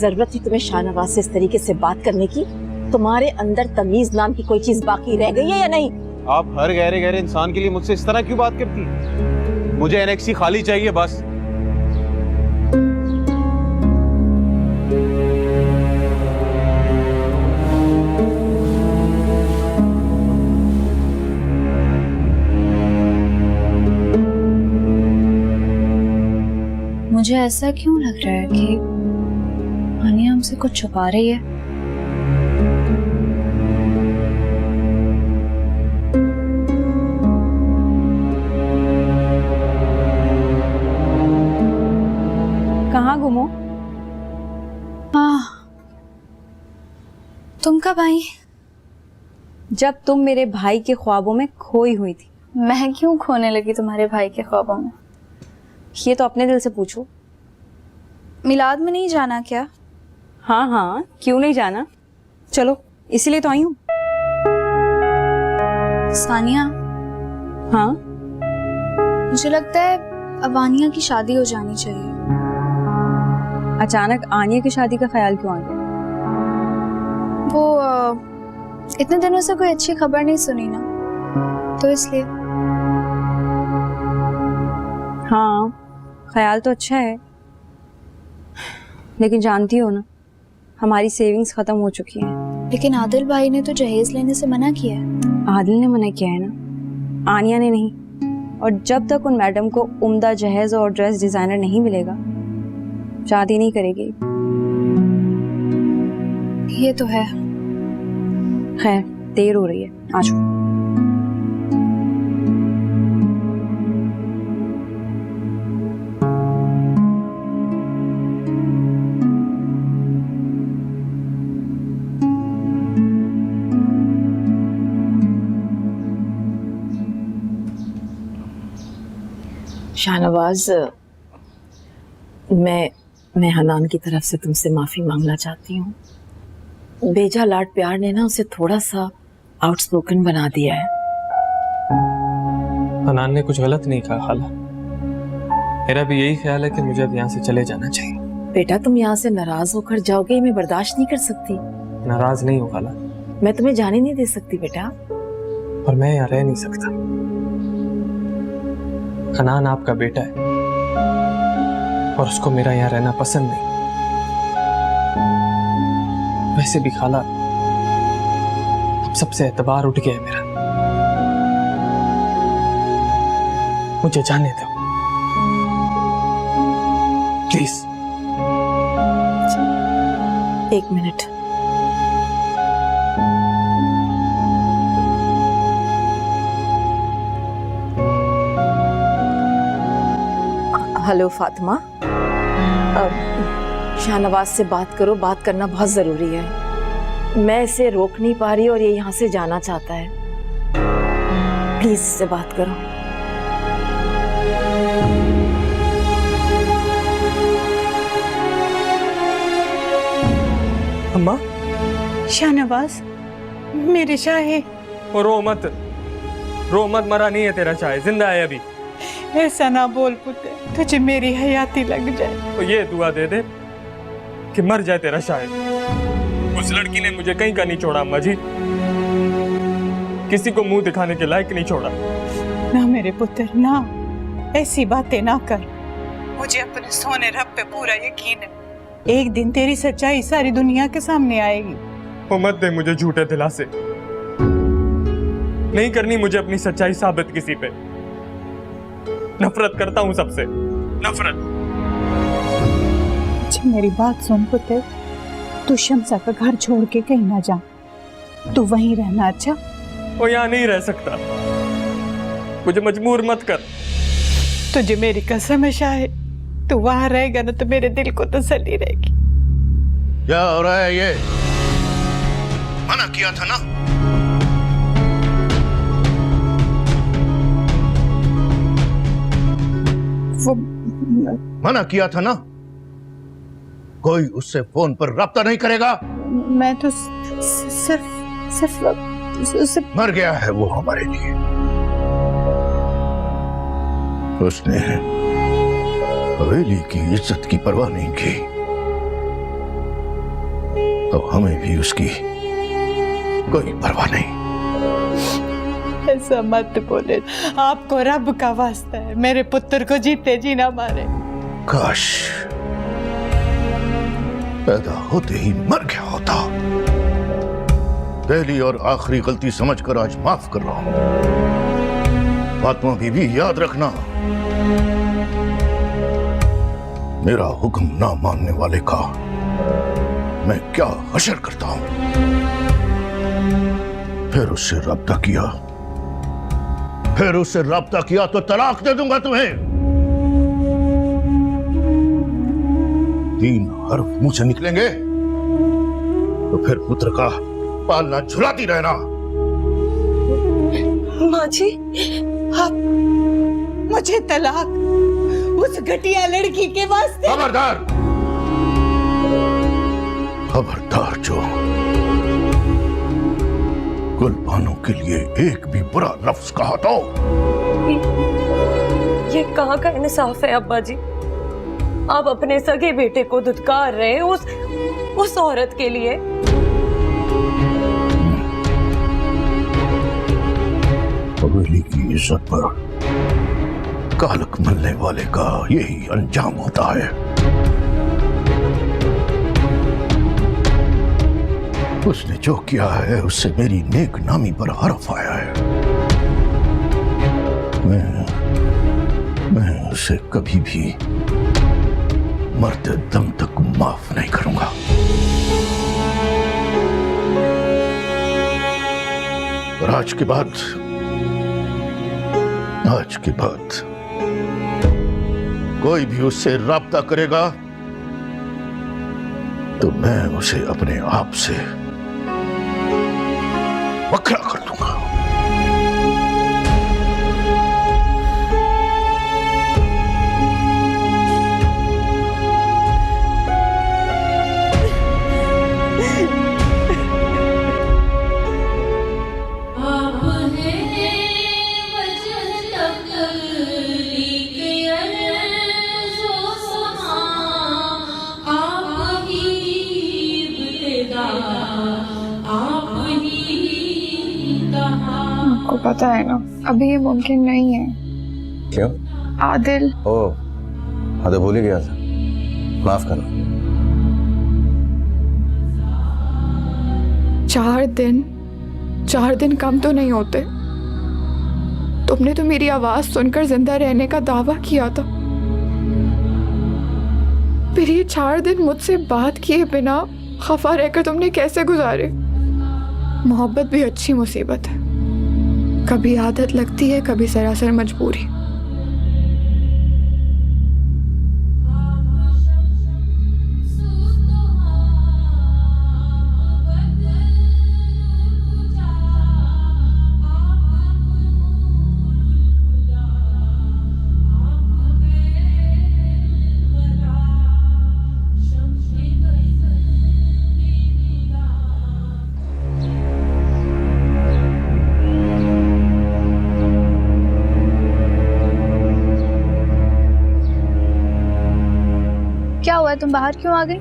जरूरत थी तुम्हें शाहनवाज से इस तरीके से बात करने की? तुम्हारे अंदर तमीज नाम की कोई चीज बाकी रह गई है या नहीं? आप हर गहरे गहरे इंसान के लिए मुझसे इस तरह क्यों बात करती हैं? मुझे एनेक्सी खाली चाहिए बस। मुझे ऐसा क्यों लग रहा है कि आनिया हमसे कुछ छुपा रही है। कहाँ गुमो? हाँ, तुम कब आई? जब तुम मेरे भाई के ख्वाबों में खोई हुई थी। मैं क्यों खोने लगी तुम्हारे भाई के ख्वाबों में? ये तो अपने दिल से पूछो। मिलाद में नहीं जाना क्या? हाँ हाँ, क्यों नहीं जाना, चलो इसीलिए तो आई हूँ। सानिया, हाँ मुझे लगता है अब आनिया की शादी हो जानी चाहिए। अचानक आनिया की शादी का ख्याल क्यों आ गया? वो इतने दिनों से कोई अच्छी खबर नहीं सुनी ना, तो इसलिए। हाँ, ख्याल तो अच्छा है, लेकिन जानती हो ना, हमारी सेविंग्स खत्म हो चुकी हैं। लेकिन आदिल भाई ने तो जहेज लेने से मना किया है। आदिल ने मना किया है ना, आनिया ने नहीं। और जब तक उन मैडम को उम्दा जहेज और ड्रेस डिजाइनर नहीं मिलेगा, शादी नहीं करेगी। ये तो है। खैर, देर हो रही है, आ जाओ। शाहनवाज, मैं हनान की तरफ से तुमसे माफी मांगना चाहती हूँ। बेजा लाड प्यार ने ना उसे थोड़ा सा आउटस्पोकन बना दिया है। हनान ने कुछ गलत नहीं कहा खाला। मेरा भी यही ख्याल है कि मुझे अब यहाँ से चले जाना चाहिए। बेटा, तुम यहाँ से नाराज होकर जाओगे, ये मैं बर्दाश्त नहीं कर सकती। नाराज नहीं हूँ खाला, मैं तुम्हें जाने नहीं दे सकती बेटा। पर मैं यहाँ रह नहीं सकता। हनान आपका बेटा है और उसको मेरा यहाँ रहना पसंद नहीं। वैसे भी खाला, अब सबसे एतबार उठ गया है मेरा। मुझे जाने दो प्लीज। एक मिनट। हेलो फातिमा, शाहनवाज से बात करो, बात करना बहुत जरूरी है। मैं इसे रोक नहीं पा रही और ये यहाँ से जाना चाहता है। प्लीज इससे बात करो। अम्मा। शाहनवाज, मेरे शाहे। और रो मत, मरा नहीं है तेरा शाहे, जिंदा है अभी। ऐसा ना बोल पुत्र, तुझे मेरी हयाती लग जाए। तो ये दुआ दे दे कि मर जाए तेरा शायद। उस लड़की ने मुझे कहीं का नहीं छोड़ा अम्मा जी, किसी को मुंह दिखाने के लायक नहीं छोड़ा। ना मेरे पुत्र ना, ऐसी बातें ना कर। मुझे अपने सोने रब पे पूरा यकीन है, एक दिन तेरी सच्चाई सारी दुनिया के सामने आएगी। वो मत दे मुझे झूठे दिलासे। नहीं करनी मुझे अपनी सच्चाई साबित किसी पे। नफरत करता हूं सबसे, नफरत। अच्छा मेरी बात सुन पुत्र, तू शमसा का घर छोड़ के कहीं ना जा, तू वहीं रहना। अच्छा, वो यहाँ नहीं रह सकता, मुझे मजबूर मत कर। तुझे मेरी कसम है शाहे, तू वहां रहेगा ना तो मेरे दिल को तसल्ली रहेगी। क्या हो रहा है ये? मना किया था ना। वो मना किया था ना, कोई उससे फोन पर राब्ता नहीं करेगा। मैं तो सिर्फ उसे। मर गया है वो हमारे लिए। उसने हवेली की इज्जत की परवाह नहीं की, तो हमें भी उसकी कोई परवाह नहीं। ऐसा मत बोले, आपको रब का वास्ता है, मेरे पुत्र को जीते जी ना मारे। काश पैदा होते ही मर गया होता। पहली और आखिरी गलती समझकर आज माफ कर रहा हूं। फातिमा बीबी, याद रखना, मेरा हुक्म ना मानने वाले का मैं क्या हशर करता हूं। फिर उससे राब्ता किया तो तलाक दे दूंगा तुम्हें। 3 हर्फ मुंह से निकलेंगे तो फिर पुत्र का पालना झुलाती रहना। माँ जी, आप मुझे तलाक उस घटिया लड़की के वास्ते। खबरदार, खबरदार, जो गुलबानों के लिए एक भी बुरा लफ्ज कहा तो। ये कहाँ का इंसाफ है अब्बा जी? आप अपने सगे बेटे को धुतकार रहे हैं उस औरत के लिए। हवेली की इज्जत पर कालक मलने वाले का यही अंजाम होता है। उसने जो किया है उससे मेरी नेक नामी पर हर्फ आया है। मैं उसे कभी भी मरते दम तक माफ नहीं करूंगा। और आज के बाद कोई भी उससे राब्ता करेगा तो मैं उसे अपने आप से वखरा कर दूंगा। आपको पता है ना, अभी ये मुमकिन नहीं है। क्यों? आदिल। आदिल भूल ही गया था, माफ करना। 4 दिन कम तो नहीं होते। तुमने तो मेरी आवाज सुनकर जिंदा रहने का दावा किया था, फिर ये 4 दिन मुझसे बात किए बिना खफा रहकर तुमने कैसे गुजारे? मोहब्बत भी अच्छी मुसीबत है, कभी आदत लगती है, कभी सरासर मजबूरी। क्या हुआ, तुम बाहर क्यों आ गई?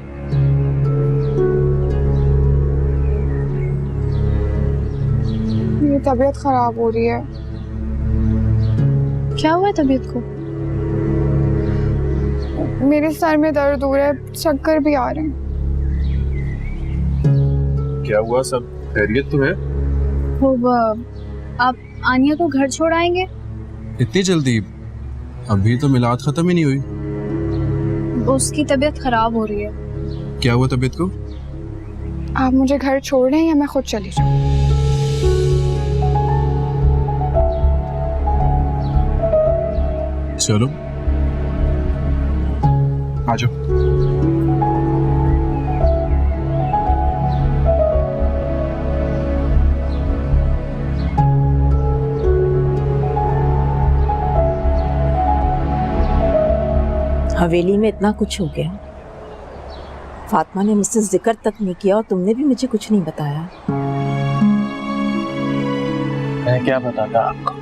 मेरी तबीयत खराब हो रही है। क्या हुआ तबीयत को? मेरे सर में दर्द हो रहा है, चक्कर भी आ रहे हैं। क्या हुआ? सब खैरियत तो है? वो आप आनिया को घर छोड़ आएंगे? इतनी जल्दी? अभी तो मिलाद खत्म ही नहीं हुई। उसकी तबीयत खराब हो रही है। क्या हुआ तबीयत को? आप मुझे घर छोड़ दें या मैं खुद चली जाऊं? चलो आ जाओ। हवेली में इतना कुछ हो गया, फातिमा ने मुझसे जिक्र तक नहीं किया और तुमने भी मुझे कुछ नहीं बताया। मैं क्या बताता आपको?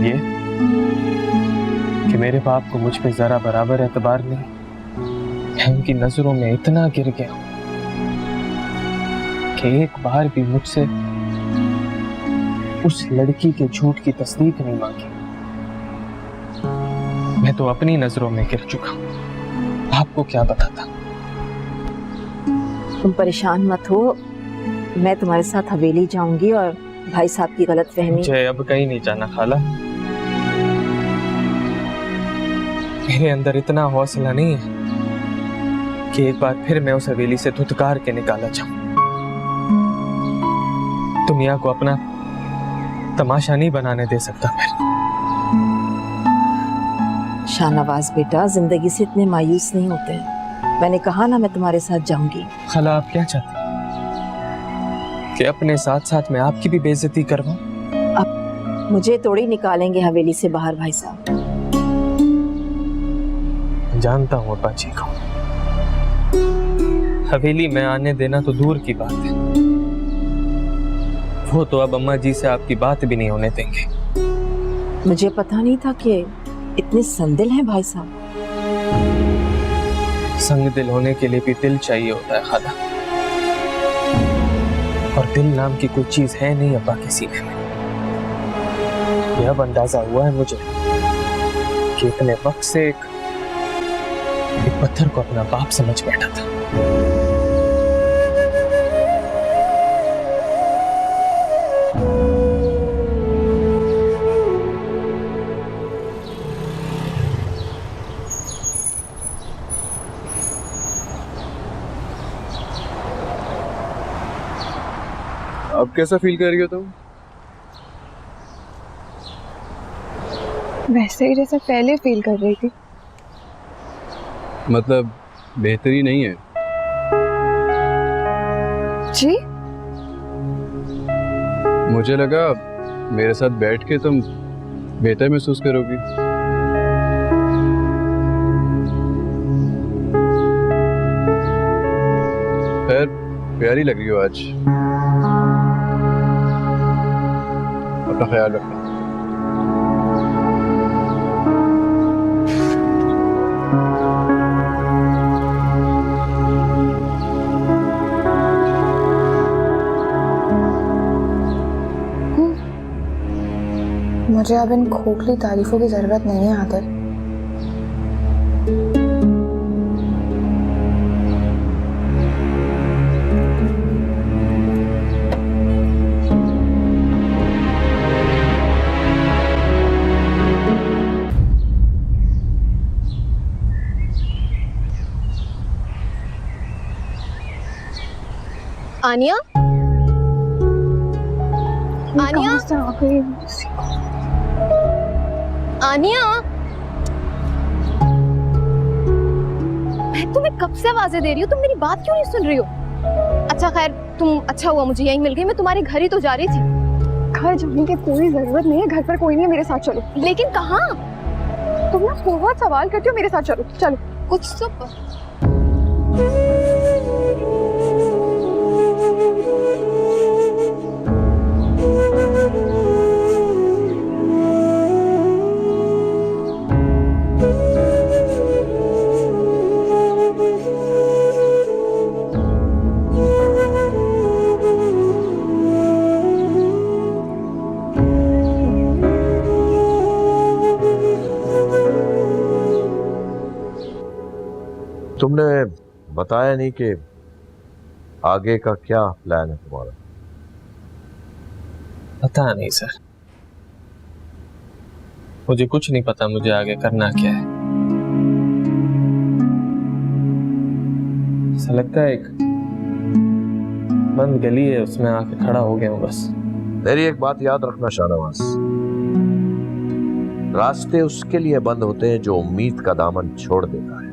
ये कि मेरे बाप को मुझ पे जरा बराबर एतबार नहीं, मैं उनकी नजरों में इतना गिर गया कि एक बार भी मुझसे उस लड़की के झूठ की तस्दीक नहीं मांगी। मैं तो अपनी नजरों में गिर चुका हूं, आपको क्या बताता। तुम परेशान मत हो, मैं तुम्हारे साथ हवेली जाऊंगी और भाई साहब की गलतफहमी। मुझे अब कहीं नहीं जाना खाला। मेरे अंदर इतना हौसला नहीं है कि एक बार फिर मैं उस हवेली से धुतकार के निकाला जाऊं। दुनिया को अपना तमाशा नहीं बनाने दे सकता मैं। शाहनवाज बेटा, जिंदगी से इतने मायूस नहीं होते हैं। मैंने कहा ना मैं तुम्हारे साथ जाऊंगी। खाला आप क्या चाहते कि अपने साथ साथ मैं आपकी भी बेइज्जती करवाऊं? अब मुझे थोड़ी निकालेंगे हवेली से बाहर भाई साहब। जानता हूँ अब्बा जी को, हवेली में आने देना तो दूर की बात है, वो तो अब अम्मा जी से आपकी बात भी नहीं होने देंगे। मुझे पता नहीं था कि इतने संदिल हैं भाई साहब। संग दिल होने के लिए भी दिल चाहिए होता है खाला, और दिल नाम की कोई चीज है नहीं अब्बा के सीने में। यह अब अंदाजा हुआ है मुझे कि इतने वक्त से एक पत्थर को अपना बाप समझ बैठा था। अब कैसा फील कर रही हो तुम? वैसे ही जैसे पहले फील कर रही थी। मतलब बेहतरी नहीं है? जी मुझे लगा मेरे साथ बैठ के तुम बेहतर महसूस करोगी। खैर, प्यारी लग रही हो आज। अपना ख्याल रखना। मुझे अब इन खोखली तारीफों की जरूरत नहीं है आदर। आनिया, आनिया, आनिया, मैं तुम्हें कब से आवाजें दे रही हूँ, तुम मेरी बात क्यों नहीं सुन रही हो? अच्छा खैर, तुम अच्छा हुआ मुझे यहीं मिल गई, मैं तुम्हारे घर ही तो जा रही थी। घर जाने की कोई जरूरत नहीं है, घर पर कोई नहीं है, मेरे साथ चलो। लेकिन कहाँ? तुम ना बहुत सवाल करती हो, मेरे साथ चलो। चलो कुछ तो तुमने बताया नहीं कि आगे का क्या प्लान है तुम्हारा? पता नहीं सर, मुझे कुछ नहीं पता मुझे आगे करना क्या है। ऐसा लगता है एक बंद गली है, उसमें आके खड़ा हो गया हूँ बस। मेरी एक बात याद रखना शाहनवाज, रास्ते उसके लिए बंद होते हैं जो उम्मीद का दामन छोड़ देता है।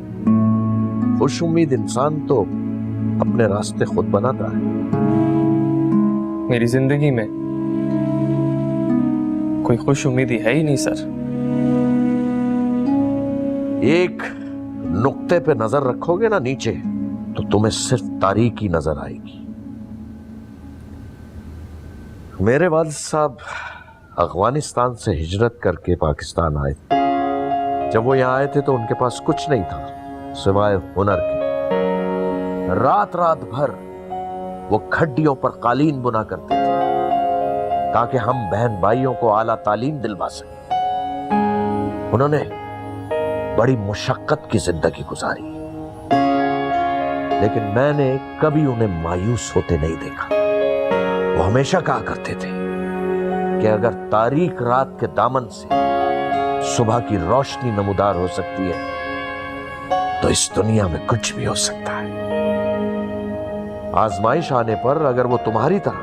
खुश उम्मीद इंसान तो अपने रास्ते खुद बनाता है। मेरी जिंदगी में कोई खुश उम्मीदी है ही नहीं सर। एक नुक्ते पे नजर रखोगे ना नीचे, तो तुम्हें सिर्फ तारीकी नजर आएगी। मेरे वालिद साहब अफगानिस्तान से हिजरत करके पाकिस्तान आए। जब वो यहाँ आए थे तो उनके पास कुछ नहीं था सिवाय हुनर के। रात रात भर वो खड्डियों पर कालीन बुना करते थे ताकि हम बहन भाइयों को आला तालीम दिलवा सकें। उन्होंने बड़ी मुशक्कत की जिंदगी गुजारी, लेकिन मैंने कभी उन्हें मायूस होते नहीं देखा। वो हमेशा कहा करते थे कि अगर तारीक रात के दामन से सुबह की रोशनी नमूदार हो सकती है तो इस दुनिया में कुछ भी हो सकता है। आजमाइश आने पर अगर वो तुम्हारी तरह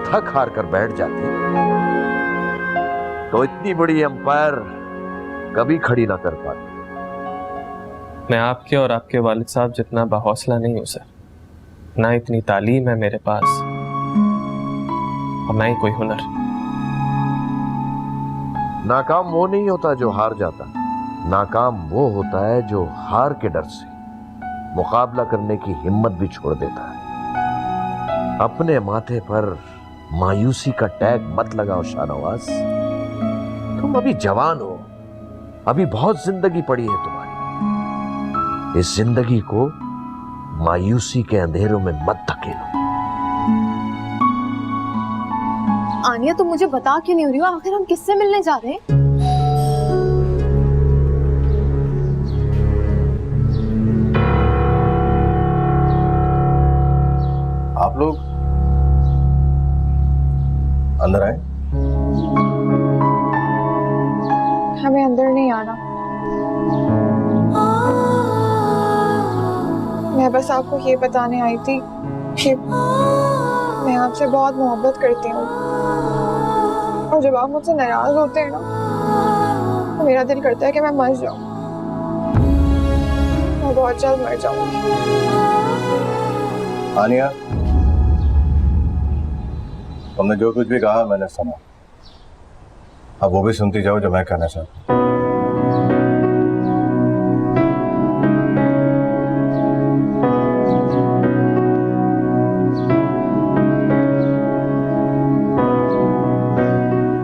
थक हार कर बैठ जाती तो इतनी बड़ी एम्पायर कभी खड़ी ना कर पाती। मैं आपके और आपके वालिद साहब जितना बाहौसला नहीं हूं सर, ना इतनी तालीम है मेरे पास और ना ही कोई हुनर। नाकाम वो नहीं होता जो हार जाता, नाकाम वो होता है जो हार के डर से मुकाबला करने की हिम्मत भी छोड़ देता है। अपने माथे पर मायूसी का टैग मत लगाओ शाहनवाज। तुम अभी जवान हो, अभी बहुत जिंदगी पड़ी है तुम्हारी। इस जिंदगी को मायूसी के अंधेरों में मत धकेलो। आनिया, तुम मुझे बता क्यों नहीं रही हो? आखिर हम किससे मिलने जा रहे हैं? आप लोग अंदर आए। हमें अंदर नहीं आना। मैं बस आपको ये बताने आई थी कि मैं आपसे बहुत मोहब्बत करती हूँ, और जब आप मुझसे नाराज होते हैं ना तो मेरा दिल करता है कि मैं मर जाऊँ। मैं बहुत जल्द मर जाऊँगी। आनिया, तुमने जो कुछ भी कहा मैंने सुना, अब वो भी सुनती जाओ जो मैं कहना चाहता हूँ।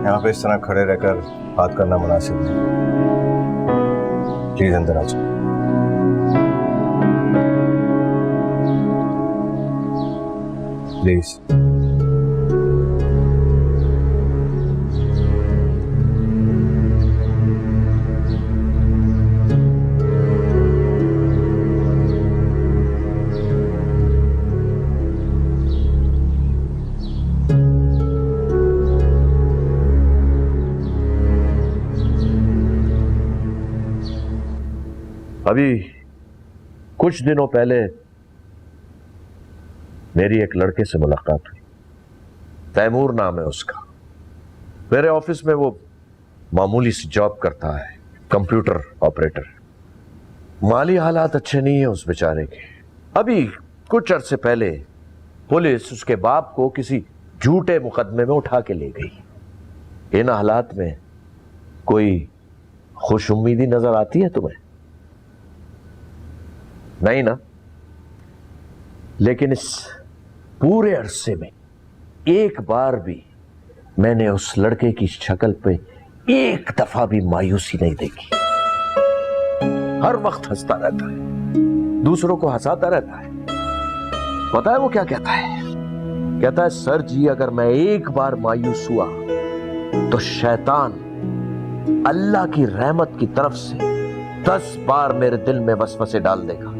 यहाँ पे इस तरह खड़े रहकर बात करना मुनासिब नहीं। प्लीज अंदर आ जाओ। प्लीज। अभी कुछ दिनों पहले मेरी एक लड़के से मुलाकात हुई। तैमूर नाम है उसका। मेरे ऑफिस में वो मामूली सी जॉब करता है, कंप्यूटर ऑपरेटर। माली हालात अच्छे नहीं है उस बेचारे के। अभी कुछ अरसे पहले पुलिस उसके बाप को किसी झूठे मुकदमे में उठा के ले गई। इन हालात में कोई खुश उम्मीदी नजर आती है तुम्हें? नहीं ना? लेकिन इस पूरे अरसे में एक बार भी मैंने उस लड़के की शक्ल पे एक दफा भी मायूसी नहीं देखी। हर वक्त हंसता रहता है, दूसरों को हंसाता रहता है। पता है वो क्या कहता है? कहता है, सर जी अगर मैं एक बार मायूस हुआ तो शैतान अल्लाह की रहमत की तरफ से 10 बार मेरे दिल में वसवसे डाल देगा।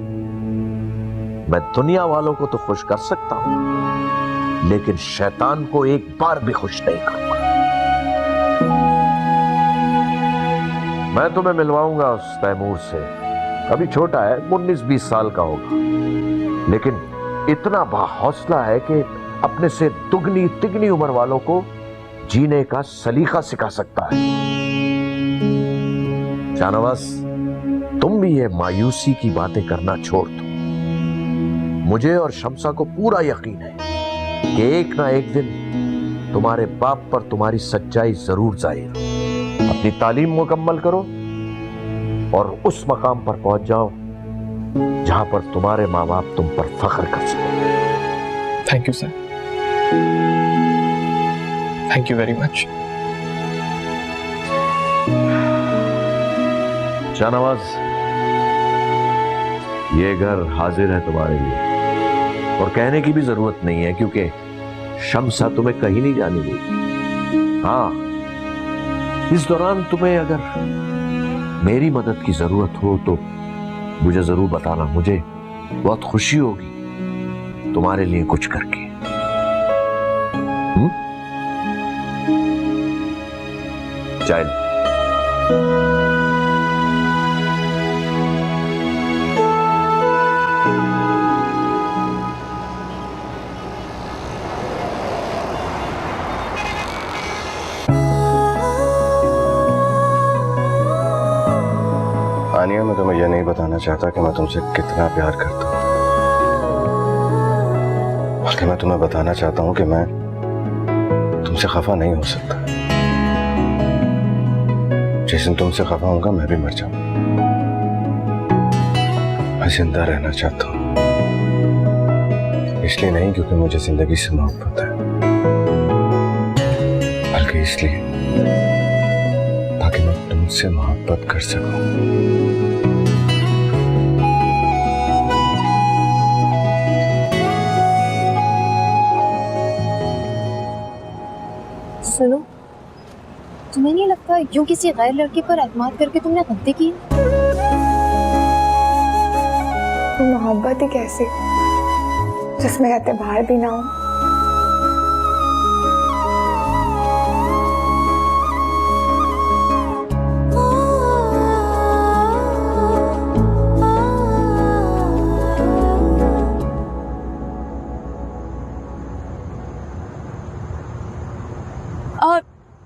मैं दुनिया वालों को तो खुश कर सकता हूं, लेकिन शैतान को एक बार भी खुश नहीं करूंगा। मैं तुम्हें मिलवाऊंगा उस तैमूर से। अभी छोटा है, 19-20 साल का होगा, लेकिन इतना बाहौसला है कि अपने से दुगनी तिगनी उम्र वालों को जीने का सलीका सिखा सकता है। शाहनवाज, तुम भी ये मायूसी की बातें करना छोड़ दो। मुझे और शम्सा को पूरा यकीन है कि एक ना एक दिन तुम्हारे बाप पर तुम्हारी सच्चाई जरूर जाएगी। अपनी तालीम मुकम्मल करो और उस मकाम पर पहुंच जाओ जहां पर तुम्हारे माँ बाप तुम पर फख्र कर सकें। Thank you sir, thank you very much. Shahnawaz, ये घर हाजिर है तुम्हारे लिए। और कहने की भी जरूरत नहीं है, क्योंकि शम्सा तुम्हें कहीं नहीं जाने देगी। हाँ, इस दौरान तुम्हें अगर मेरी मदद की जरूरत हो तो मुझे जरूर बताना। मुझे बहुत खुशी होगी तुम्हारे लिए कुछ करके। चाय लो। आनिया, मैं तुम्हें यह नहीं बताना चाहता कि मैं तुमसे कितना प्यार करता हूँ, बल्कि मैं तुम्हें बताना चाहता हूँ कि मैं तुमसे खफा नहीं हो सकता। जिस दिन तुमसे खफा होऊंगा मैं भी मर जाऊंगा। मैं जिंदा रहना चाहता हूँ, इसलिए नहीं क्योंकि मुझे जिंदगी से मोहब्बत है, बल्कि इसलिए ताकि मैं तुमसे मोहब्बत कर सकूं। सुनो, तुम्हें नहीं लगता यूं किसी गैर लड़के पर एतमाद करके तुमने गलती की? वो मोहब्बत ही कैसी जिसमें एतबार भी ना हो।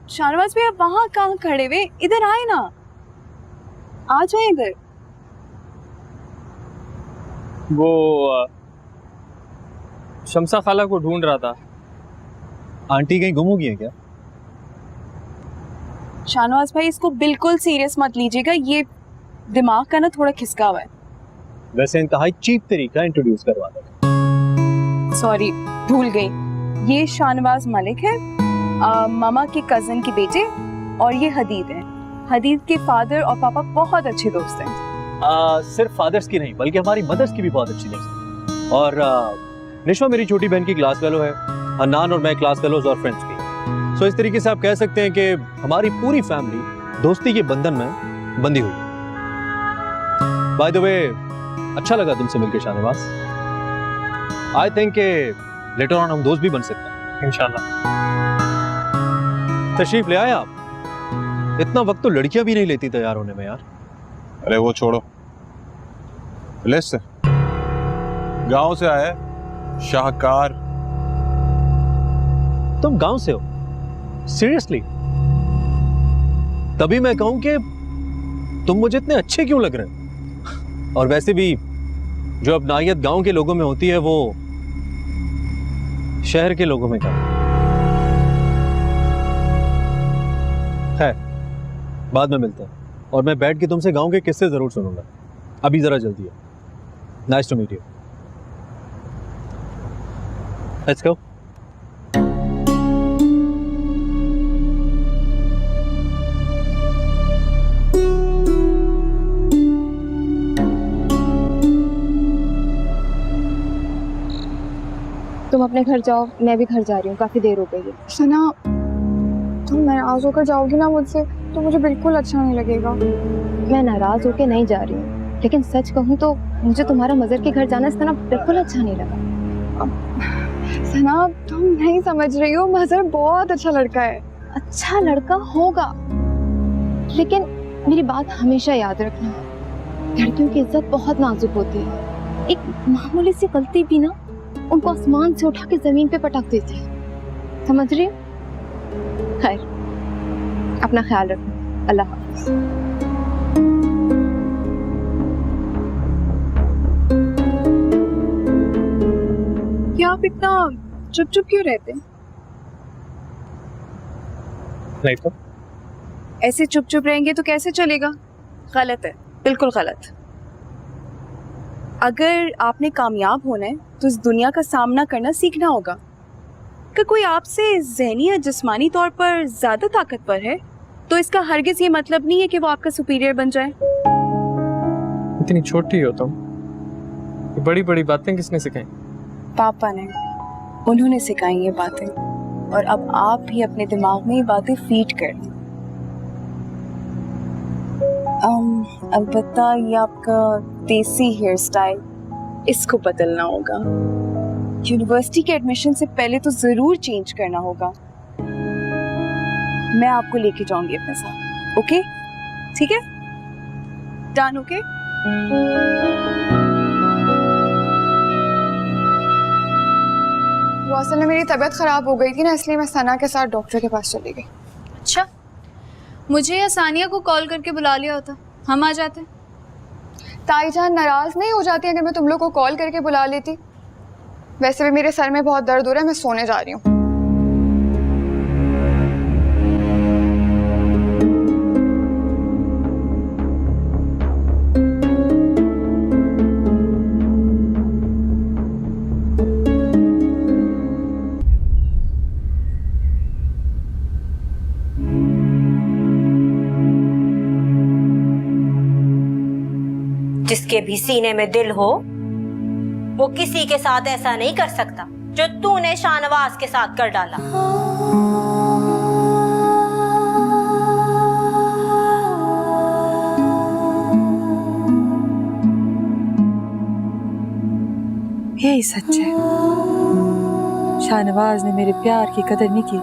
शाहनवाज भैया वहां कहाँ खड़े हुए? इधर आए ना, आ जाए इधर। वो शम्सा खाला को ढूंढ रहा था। आंटी कहीं गुम हो गई है क्या? शाहनवाज भाई, इसको बिल्कुल सीरियस मत लीजिएगा, ये दिमाग का ना थोड़ा खिसका हुआ है। वैसे इंतहाई चीप तरीका इंट्रोड्यूस करवा दो। सॉरी, भूल गई, ये शाहनवाज मलिक है, मामा के कजन के बेटे, और ये हदीद है। हदीद के फादर और पापा बहुत अच्छे दोस्त हैं। सिर्फ फादर्स की नहीं बल्कि हमारी मदर्स की भी बहुत अच्छी दोस्त। और निशा मेरी छोटी बहन की क्लास फेलो है, अनान और मैं क्लास फेलोज और फ्रेंड्स की। सो इस तरीके से आप कह सकते हैं कि हमारी पूरी फैमिली दोस्ती के बंधन में बंधी हुई है। बाय द वे, अच्छा लगा तुमसे मिलकर Shahnawaz. I think later on हम दोस्त भी बन सकते हैं इंशाल्लाह। तशरीफ ले आए आप। इतना वक्त तो लड़कियां भी नहीं लेती तैयार होने में यार। अरे वो छोड़ो, लिस्ट गांव से आया शाहकार। तुम गांव से हो? सीरियसली? तभी मैं कहूं कि तुम मुझे इतने अच्छे क्यों लग रहे हो। और वैसे भी जो अपनायत गांव के लोगों में होती है वो शहर के लोगों में क्या है। बाद में मिलते हैं, और मैं बैठ के तुमसे गांव के किस्से जरूर सुनूंगा। अभी जरा जल्दी है। Nice to meet you. Let's go. तुम अपने घर जाओ, मैं भी घर जा रही हूँ, काफी देर हो गई है। सना, तुम नाराज होकर जाओगी ना मुझसे तो मुझे बिल्कुल अच्छा नहीं लगेगा। मैं नाराज होकर नहीं जा रही हूँ, लेकिन सच कहूँ तो मुझे तुम्हारा मजर के घर जाना सना बिल्कुल अच्छा नहीं लगा। सना, तुम नहीं समझ रही हो, मजर बहुत अच्छा लड़का है। अच्छा लड़का होगा, लेकिन मेरी बात हमेशा याद रखना, लड़कियों की इज्जत बहुत नाजुक होती है। एक मामूली सी गलती भी ना उनको आसमान से उठा के जमीन पे पटक देती है, समझ रही हो? खैर, अपना ख्याल रखना। अल्लाह हाफ़िज़। क्या आप इतना चुप चुप क्यों रहते हैं? नहीं तो ऐसे चुप चुप रहेंगे तो कैसे चलेगा? गलत है, बिल्कुल गलत। अगर आपने कामयाब होना है तो इस दुनिया का सामना करना सीखना होगा। अगर कोई आपसे ज़हनी या जिस्मानी तौर पर ज़्यादा ताकतवर है तो इसका हरगिज़ ये मतलब नहीं है कि वो आपका सुपीरियर बन जाए। इतनी छोटी हो तुम, ये बड़ी बड़ी बातें किसने सिखाई? पापा ने, उन्होंने सिखाई ये बातें, और अब आप भी अपने दिमाग में ये बातें फीड कर लें। अलबत्ता ये आपका देसी हेयर स्टाइल, इसको बदलना होगा। यूनिवर्सिटी के एडमिशन से पहले तो जरूर चेंज करना होगा। मैं आपको लेके जाऊंगी अपने साथ, ओके? ठीक है, डन? ओके। वो असल में मेरी तबीयत खराब हो गई थी ना, इसलिए मैं सना के साथ डॉक्टर के पास चली गई। अच्छा, मुझे या सानिया को कॉल करके बुला लिया होता, हम आ जाते। ताईजान नाराज नहीं हो जाती अगर मैं तुम लोग को कॉल करके बुला लेती? वैसे भी मेरे सर में बहुत दर्द हो रहा है, मैं सोने जा रही हूँ। जिसके भी सीने में दिल हो वो किसी के साथ ऐसा नहीं कर सकता जो तूने शाहनवाज के साथ कर डाला। यही सच है, शाहनवाज ने मेरे प्यार की कदर नहीं की।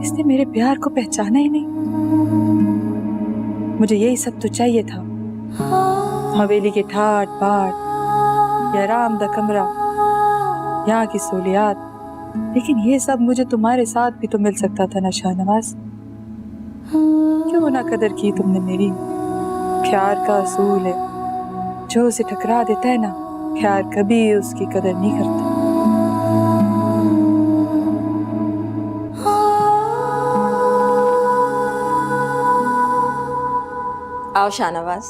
इसने मेरे प्यार को पहचाना ही नहीं। मुझे यही सब तो चाहिए था, हवेली के ठाट बाट, या आराम दा कमरा, यहाँ की सहूलियात। लेकिन ये सब मुझे तुम्हारे साथ भी तो मिल सकता था ना शाहनवाज। क्यों ना कदर की तुमने मेरी? प्यार का असूल है, जो उसे ठकरा देता है ना, प्यार कभी उसकी कदर नहीं करता। आओ शाहनवाज।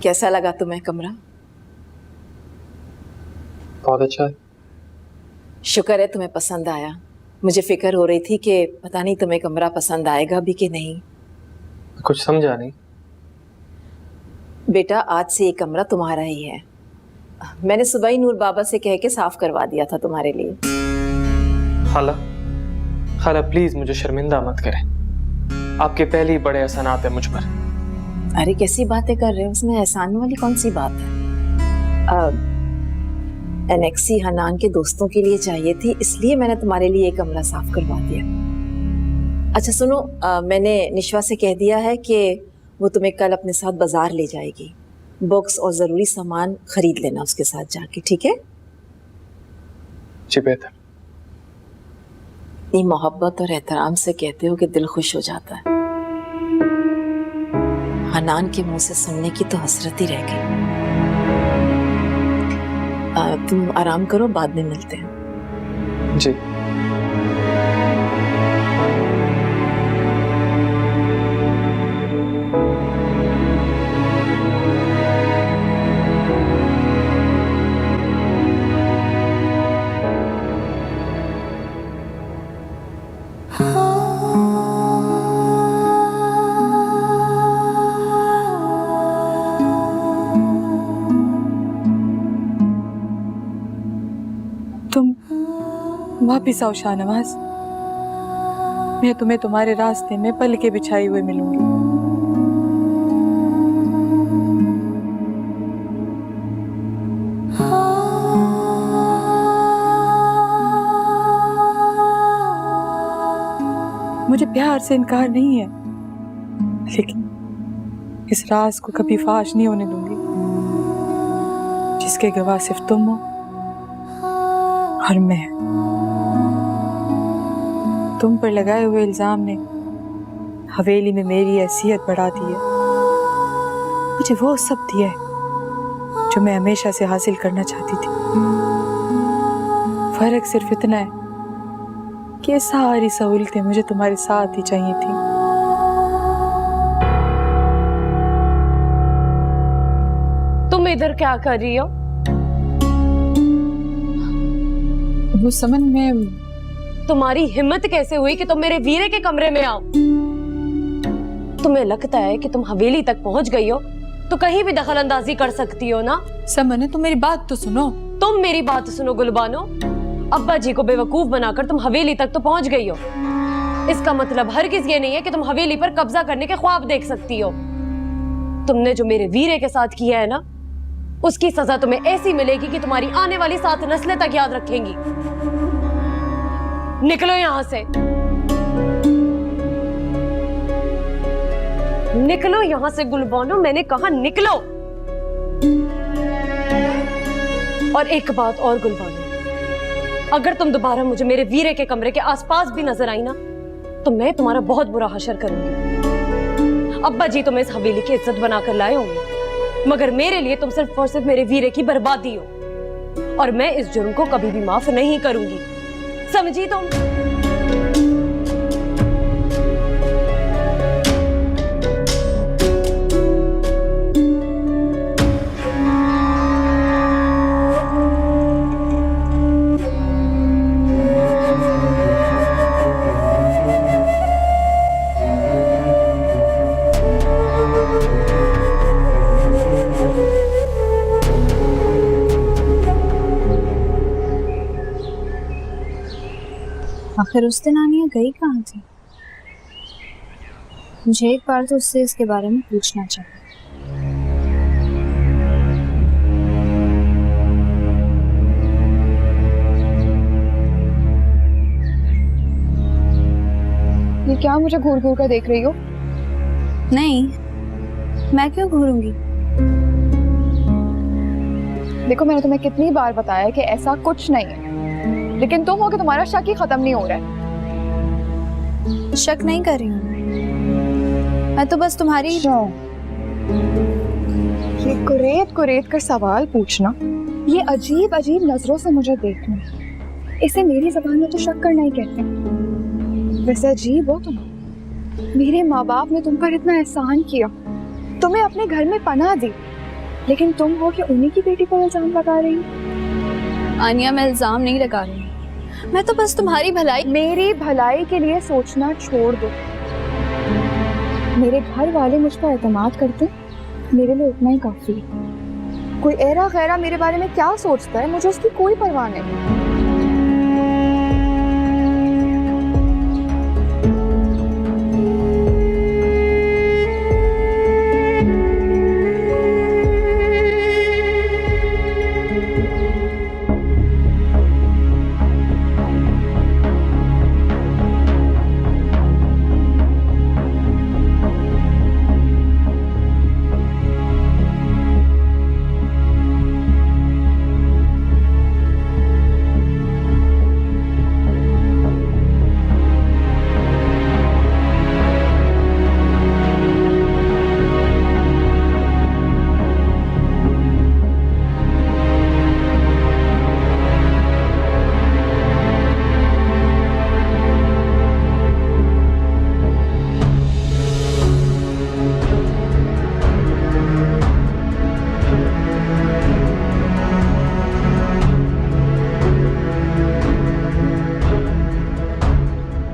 कैसा लगा तुम्हें कमरा? बहुत अच्छा है। शुक्र है तुम्हें पसंद आया। मुझे फिक्र हो रही थी कि पता नहीं तुम्हें कमरा पसंद आएगा भी कि नहीं। कुछ समझा नहीं। बेटा, आज से ये कमरा तुम्हारा ही है। मैंने सुबह ही नूर बाबा से कह के साफ करवा दिया था तुम्हारे लिए। खाला, खाला प्लीज मुझे शर्मिंदा मत करें। आपके पहले ही बड़े एहसानात है मुझ पर। अरे कैसी बातें कर रहे हो, उसमें एहसान वाली कौन सी बात है? एनेक्सी हनान के दोस्तों के लिए चाहिए थी, इसलिए मैंने तुम्हारे लिए ये कमरा साफ करवा दिया। अच्छा सुनो, मैंने निशवा से कह दिया है कि वो तुम्हें कल अपने साथ बाजार ले जाएगी। बुक्स और ज़रूरी सामान खरीद लेना उसके साथ जाके, ठीक है? जी बेहतर। इतनी मोहब्बत और एहतराम से कहते हो कि दिल खुश हो जाता है। हनान के मुंह से सुनने की तो हसरत ही रह गई। तुम आराम करो, बाद में मिलते हैं। जी। तुम वापिस आओ शाहनवाज। मैं तुम्हें तुम्हारे रास्ते में पल के बिछाई हुए मिलूंगी। मुझे प्यार से इनकार नहीं है, लेकिन इस राज को कभी फाश नहीं होने दूंगी, जिसके गवाह सिर्फ तुम हो और मैं। तुम पर लगाए हुए इल्जाम ने हवेली में मेरी हैसियत बढ़ा दी है। मुझे वो सब दिया है जो मैं हमेशा से हासिल करना चाहती थी। फर्क सिर्फ इतना है कि ये सारी सहूलतें मुझे तुम्हारे साथ ही चाहिए थी। तुम इधर क्या कर रही हो? वो समन में तुम्हारी हिम्मत कैसे हुई कि तुम मेरे वीरे के कमरे में आओ? तुम्हें लगता है कि तुम हवेली तक पहुंच गई हो तो कहीं भी दखल अंदाजी कर सकती हो ना? समन, तुम मेरी बात तो सुनो। तुम मेरी बात सुनो गुलबानो। अब्बा जी को बेवकूफ बनाकर तुम हवेली तक तो पहुंच गई हो। इसका मतलब हरगिज ये नहीं है कि तुम हवेली पर कब्जा करने के ख्वाब देख सकती हो। तुमने जो मेरे वीरे के साथ किया है ना, उसकी सजा तुम्हें ऐसी मिलेगी कि तुम्हारी आने वाली 7 नस्लें तक याद रखेंगी। निकलो यहां से, निकलो यहां से गुलबानो, मैंने कहा निकलो। और एक बात और गुलबानो, अगर तुम दोबारा मुझे मेरे वीरे के कमरे के आसपास भी नजर आई ना, तो मैं तुम्हारा बहुत बुरा हशर करूंगी। अब्बा जी तुम्हें इस हवेली की इज्जत बनाकर लाए होंगे, मगर मेरे लिए तुम सिर्फ और सिर्फ मेरे वीरे की बर्बादी हो, और मैं इस जुर्म को कभी भी माफ नहीं करूंगी, समझी तुम? आखिर उस दिन आनिया गई कहाँ थी? मुझे एक बार तो उससे इसके बारे में पूछना चाहिए। ये क्या मुझे घूर घूर कर देख रही हो? नहीं, मैं क्यों घूरूंगी? देखो, मैंने तुम्हें कितनी बार बताया कि ऐसा कुछ नहीं है, लेकिन तुम हो कि तुम्हारा शक ही खत्म नहीं हो रहा है। शक नहीं कर रही हूँ मैं तो बस तुम्हारी ये कुरेद कुरेद कर सवाल पूछना, ये अजीब अजीब नजरों से मुझे देखना, इसे मेरी जबान में तो शक करना ही कहते हैं। वैसे अजीब हो तुम। मेरे माँ बाप ने तुम पर इतना एहसान किया, तुम्हें अपने घर में पनाह दी, लेकिन तुम हो कि उन्हीं की बेटी पर इल्जाम लगा रही हो। आनिया, मैं इल्जाम नहीं लगा रही, मैं तो बस तुम्हारी भलाई। मेरी भलाई के लिए सोचना छोड़ दो। मेरे घर वाले मुझ पर एतमाद करते, मेरे लिए उतना ही काफी है। कोई ऐरा गैरा मेरे बारे में क्या सोचता है, मुझे उसकी कोई परवाह नहीं।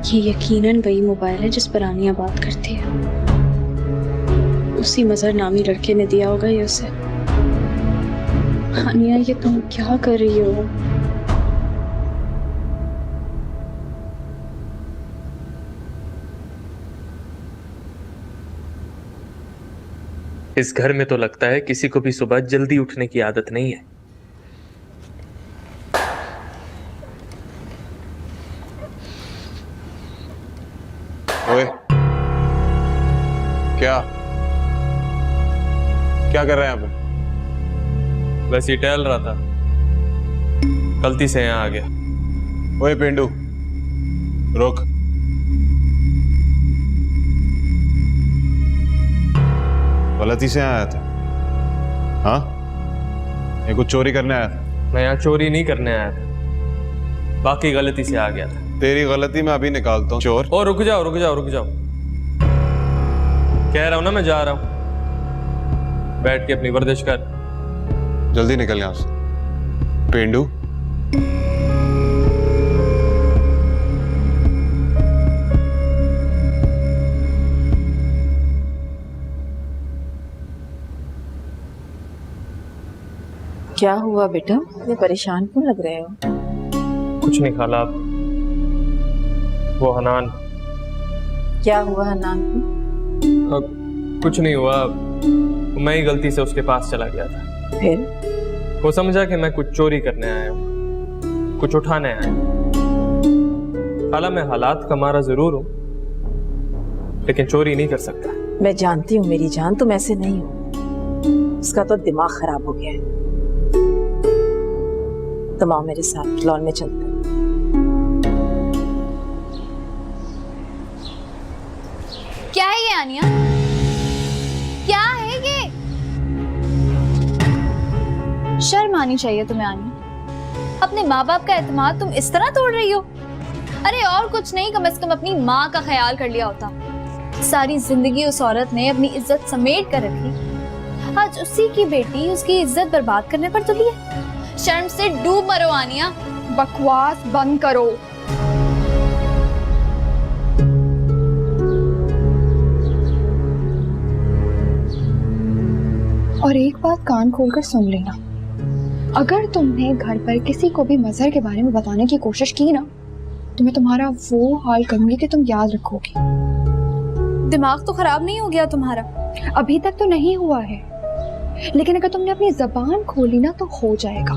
ये यकीनन वही मोबाइल है जिस पर आनिया बात करती है। उसी मजहर नामी लड़के ने दिया होगा ये उसे। आनिया, ये तुम क्या कर रही हो? इस घर में तो लगता है किसी को भी सुबह जल्दी उठने की आदत नहीं है। ओए, क्या क्या कर रहे हैं यहाँ पे? बस ये टहल रहा था, गलती से यहाँ आ गया। ओए पेंडू, रुक। गलती से आया था? हाँ, ये कुछ चोरी करने आया था? मैं यहाँ चोरी नहीं करने आया था, बाकी गलती से आ गया था। तेरी गलती मैं अभी निकालता हूँ चोर। ओ रुक जाओ रुक जाओ रुक जाओ, कह रहा हूँ ना मैं जा रहा हूँ, बैठ के अपनी वर्जिश कर। जल्दी निकल यहाँ से पेंडू। क्या हुआ बेटा, इतने परेशान क्यों लग रहे हो? कुछ नहीं खाला, आप वो हनान। क्या हुआ हनान को? कुछ नहीं हुआ, मैं ही गलती से उसके पास चला गया था। फिर? वो समझा कि मैं कुछ चोरी करने आया हूँ, कुछ उठाने आया हूँ। खाला मैं हालात का मारा जरूर हूँ, लेकिन चोरी नहीं कर सकता। मैं जानती हूँ मेरी जान, तुम ऐसे नहीं हो। उसका तो दिमाग खराब हो गया है। तुम आओ मेरे साथ, लॉन में चलते हैं। क्या है ये आनिया? क्या है ये? शर्म आनी चाहिए तुम्हें आनिया। अपने माँ बाप का एतमाद तुम इस तरह तोड़ रही हो। अरे और कुछ नहीं, कम से कम अपनी माँ का ख्याल कर लिया होता। सारी जिंदगी उस औरत ने अपनी इज्जत समेट कर रखी, आज उसी की बेटी उसकी इज्जत बर्बाद करने पर तुली है। शर्म से डूब मरो आनिया। बकवास बंद करो। और एक बात कान खोलकर सुन लेना, अगर तुमने घर पर किसी को भी मजहर के बारे में बताने की कोशिश की ना, तो मैं तुम्हारा वो हाल करूंगी कि तुम याद रखोगी। दिमाग तो खराब नहीं हो गया तुम्हारा? अभी तक तो नहीं हुआ है, लेकिन अगर तुमने अपनी जबान खोली ना तो हो जाएगा।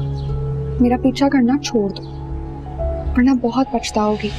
मेरा पीछा करना छोड़ दो, वरना बहुत पछताओगी।